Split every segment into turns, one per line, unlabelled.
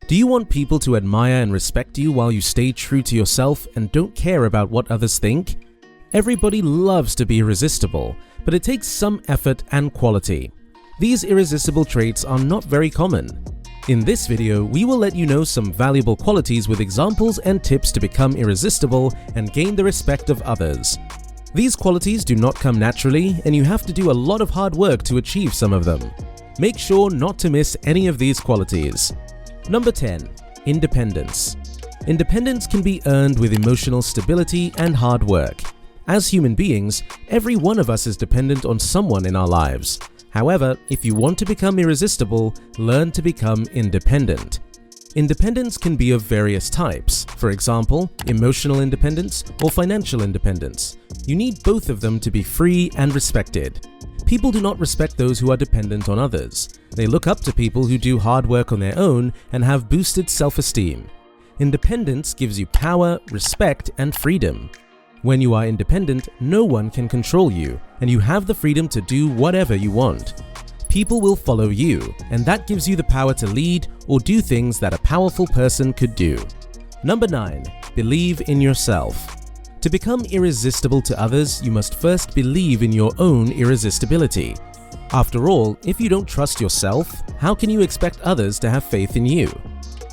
Do you want people to admire and respect you while you stay true to yourself and don't care about what others think? Everybody loves to be irresistible, but it takes some effort and quality. These irresistible traits are not very common. In this video, we will let you know some valuable qualities with examples and tips to become irresistible and gain the respect of others. These qualities do not come naturally, and you have to do a lot of hard work to achieve some of them. Make sure not to miss any of these qualities. Number 10. Independence. Independence can be earned with emotional stability and hard work. As human beings, every one of us is dependent on someone in our lives. However, if you want to become irresistible, learn to become independent. Independence can be of various types, for example, emotional independence or financial independence. You need both of them to be free and respected. People do not respect those who are dependent on others. They look up to people who do hard work on their own and have boosted self-esteem. Independence gives you power, respect, and freedom. When you are independent, no one can control you, and you have the freedom to do whatever you want. People will follow you, and that gives you the power to lead or do things that a powerful person could do. Number 9. Believe in yourself. To become irresistible to others, you must first believe in your own irresistibility. After all, if you don't trust yourself, how can you expect others to have faith in you?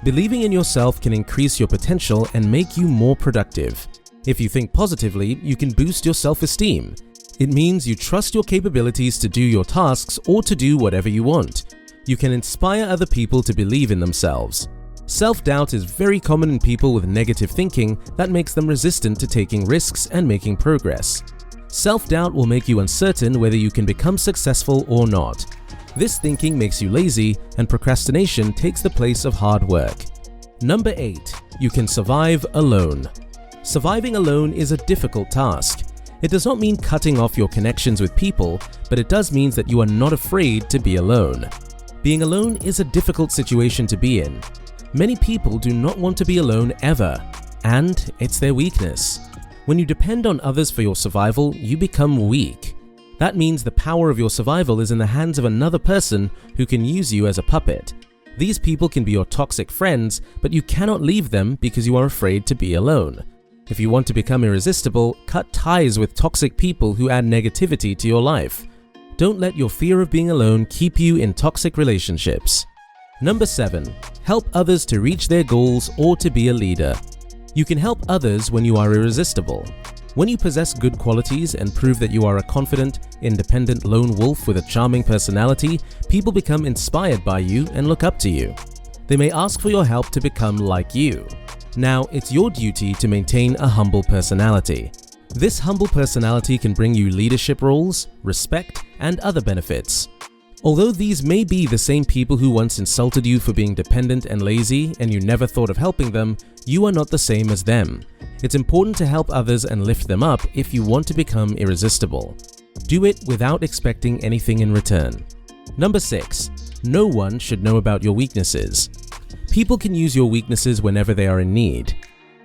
Believing in yourself can increase your potential and make you more productive. If you think positively, you can boost your self-esteem. It means you trust your capabilities to do your tasks or to do whatever you want. You can inspire other people to believe in themselves. Self-doubt is very common in people with negative thinking that makes them resistant to taking risks and making progress. Self-doubt will make you uncertain whether you can become successful or not. This thinking makes you lazy, and procrastination takes the place of hard work. Number 8. You can survive alone. Surviving alone is a difficult task. It does not mean cutting off your connections with people, but it does mean that you are not afraid to be alone. Being alone is a difficult situation to be in. Many people do not want to be alone ever, and it's their weakness. When you depend on others for your survival, you become weak. That means the power of your survival is in the hands of another person who can use you as a puppet. These people can be your toxic friends, but you cannot leave them because you are afraid to be alone. If you want to become irresistible, cut ties with toxic people who add negativity to your life. Don't let your fear of being alone keep you in toxic relationships. Number 7. Help others to reach their goals or to be a leader. You can help others when you are irresistible. When you possess good qualities and prove that you are a confident, independent lone wolf with a charming personality, people become inspired by you and look up to you. They may ask for your help to become like you. Now, it's your duty to maintain a humble personality. This humble personality can bring you leadership roles, respect, and other benefits. Although these may be the same people who once insulted you for being dependent and lazy and you never thought of helping them, you are not the same as them. It's important to help others and lift them up if you want to become irresistible. Do it without expecting anything in return. Number 6. No one should know about your weaknesses. People can use your weaknesses whenever they are in need.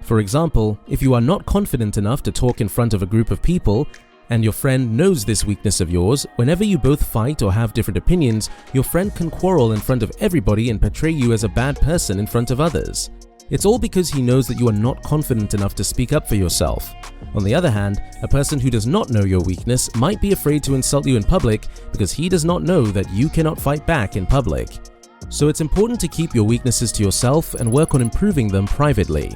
For example, if you are not confident enough to talk in front of a group of people, and your friend knows this weakness of yours, whenever you both fight or have different opinions, your friend can quarrel in front of everybody and portray you as a bad person in front of others. It's all because he knows that you are not confident enough to speak up for yourself. On the other hand, a person who does not know your weakness might be afraid to insult you in public because he does not know that you cannot fight back in public. So it's important to keep your weaknesses to yourself and work on improving them privately.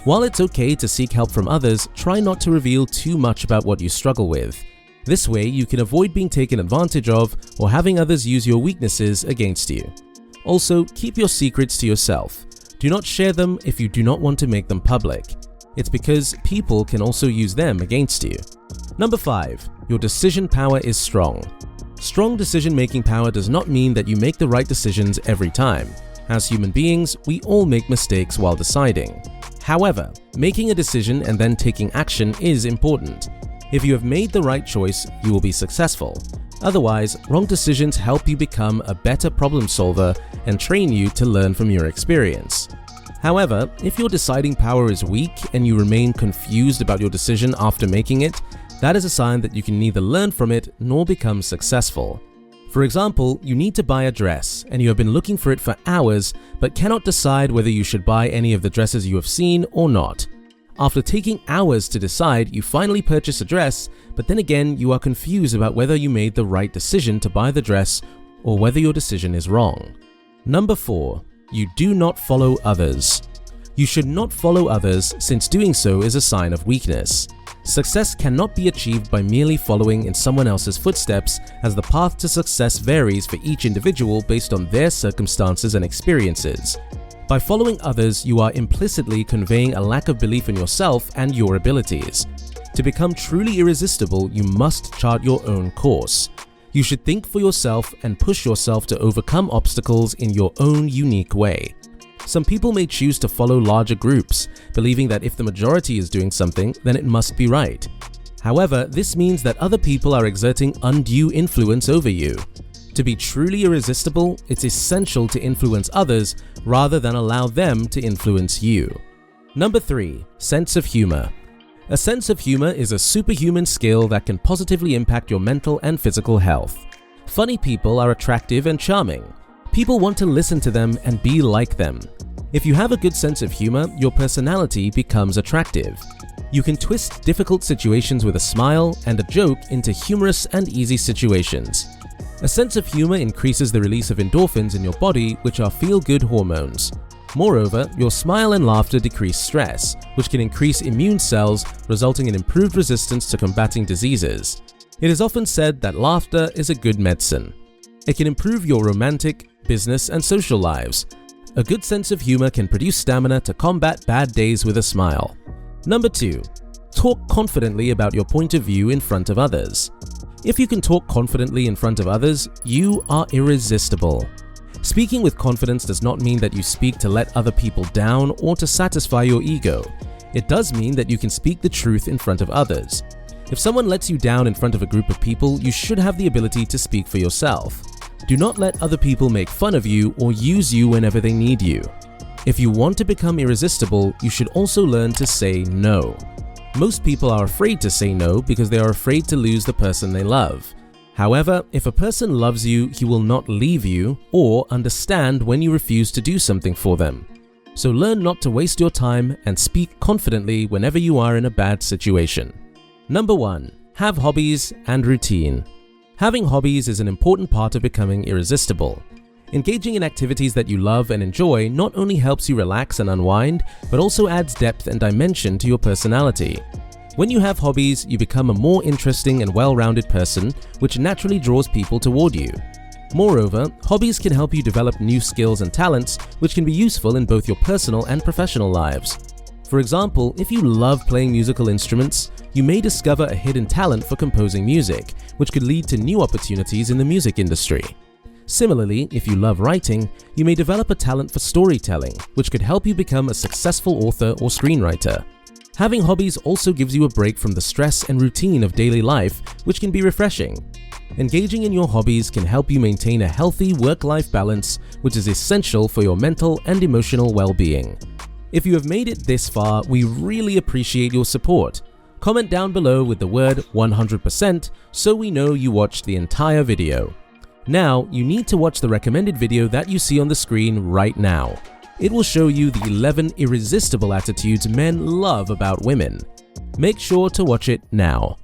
While it's okay to seek help from others, try not to reveal too much about what you struggle with. This way, you can avoid being taken advantage of or having others use your weaknesses against you. Also, keep your secrets to yourself. Do not share them if you do not want to make them public. It's because people can also use them against you. Number 5. Your decision power is strong. Strong decision-making power does not mean that you make the right decisions every time. As human beings, we all make mistakes while deciding. However, making a decision and then taking action is important. If you have made the right choice, you will be successful. Otherwise, wrong decisions help you become a better problem solver and train you to learn from your experience. However, if your deciding power is weak and you remain confused about your decision after making it, that is a sign that you can neither learn from it nor become successful. For example, you need to buy a dress and you have been looking for it for hours but cannot decide whether you should buy any of the dresses you have seen or not. After taking hours to decide, you finally purchase a dress, but then again you are confused about whether you made the right decision to buy the dress or whether your decision is wrong. Number 4. You do not follow others. You should not follow others, since doing so is a sign of weakness. Success cannot be achieved by merely following in someone else's footsteps, as the path to success varies for each individual based on their circumstances and experiences. By following others, you are implicitly conveying a lack of belief in yourself and your abilities. To become truly irresistible, you must chart your own course. You should think for yourself and push yourself to overcome obstacles in your own unique way. Some people may choose to follow larger groups, believing that if the majority is doing something, then it must be right. However, this means that other people are exerting undue influence over you. To be truly irresistible, it's essential to influence others rather than allow them to influence you. Number 3. Sense of humor. A sense of humor is a superhuman skill that can positively impact your mental and physical health. Funny people are attractive and charming. People want to listen to them and be like them. If you have a good sense of humor, your personality becomes attractive. You can twist difficult situations with a smile and a joke into humorous and easy situations. A sense of humor increases the release of endorphins in your body, which are feel-good hormones. Moreover, your smile and laughter decrease stress, which can increase immune cells, resulting in improved resistance to combating diseases. It is often said that laughter is a good medicine. It can improve your romantic, business, and social lives. A good sense of humor can produce stamina to combat bad days with a smile. Number 2. Talk confidently about your point of view in front of others. If you can talk confidently in front of others, you are irresistible. Speaking with confidence does not mean that you speak to let other people down or to satisfy your ego. It does mean that you can speak the truth in front of others. If someone lets you down in front of a group of people, you should have the ability to speak for yourself. Do not let other people make fun of you or use you whenever they need you. If you want to become irresistible, you should also learn to say no. Most people are afraid to say no because they are afraid to lose the person they love. However, if a person loves you, he will not leave you or understand when you refuse to do something for them. So learn not to waste your time and speak confidently whenever you are in a bad situation. Number 1. Have hobbies and routine. Having hobbies is an important part of becoming irresistible. Engaging in activities that you love and enjoy not only helps you relax and unwind, but also adds depth and dimension to your personality. When you have hobbies, you become a more interesting and well-rounded person, which naturally draws people toward you. Moreover, hobbies can help you develop new skills and talents, which can be useful in both your personal and professional lives. For example, if you love playing musical instruments, you may discover a hidden talent for composing music, which could lead to new opportunities in the music industry. Similarly, if you love writing, you may develop a talent for storytelling, which could help you become a successful author or screenwriter. Having hobbies also gives you a break from the stress and routine of daily life, which can be refreshing. Engaging in your hobbies can help you maintain a healthy work-life balance, which is essential for your mental and emotional well-being. If you have made it this far, we really appreciate your support. Comment down below with the word 100% so we know you watched the entire video. Now, you need to watch the recommended video that you see on the screen right now. It will show you the 11 irresistible attitudes men love about women. Make sure to watch it now.